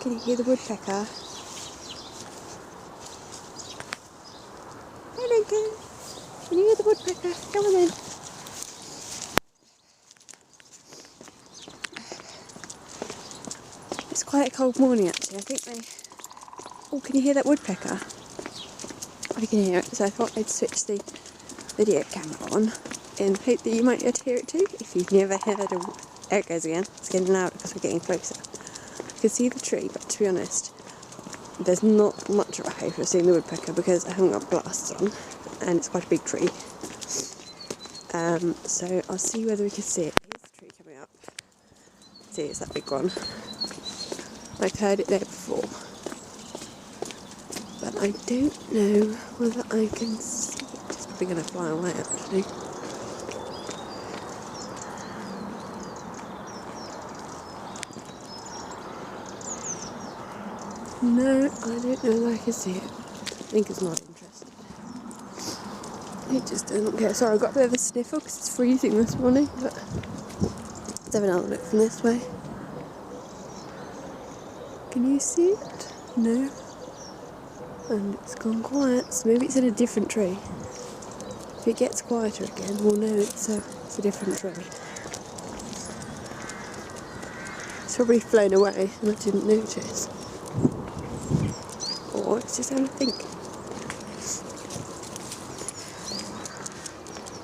Can you hear the woodpecker? Hey Lincoln, can you hear the woodpecker? Come on in. It's quite a cold morning actually. I think they... Oh, can you hear that woodpecker? I can hear it, so I thought I'd switch the video camera on in the hope that you might be able to hear it too. If you've never heard a... There it goes again. It's getting louder because we're getting closer. I can see the tree, but to be honest, there's not much of a hope of seeing the woodpecker because I haven't got glasses on and it's quite a big tree. So I'll see whether we can see it. Here's the tree coming up. See, it's that big one. I've heard it there before, but I don't know whether I can see it. It's probably going to fly away actually. No, I don't know whether I can see it. I think it's not interested. It just doesn't care. Sorry, I've got a bit of a sniffle because it's freezing this morning, but let's have another look from this way. Can you see it? No. And it's gone quiet, so maybe it's in a different tree. If it gets quieter again, we'll know it's a different tree. It's probably flown away and I didn't notice. Or it's just having a think.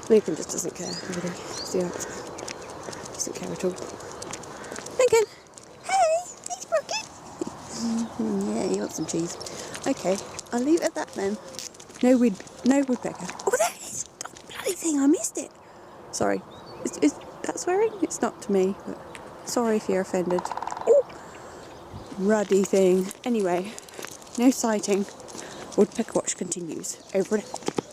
Lincoln just doesn't care, really. See how it's... doesn't care at all. Lincoln! Hey! He's broken! Yeah, you want some cheese. Okay, I'll leave it at that then. No woodpecker. Oh, there it is! Oh, bloody thing, I missed it! Sorry. Is that swearing? It's not to me, but sorry if you're offended. Oh! Ruddy thing. Anyway, no sighting. Woodpecker watch continues. Over and out.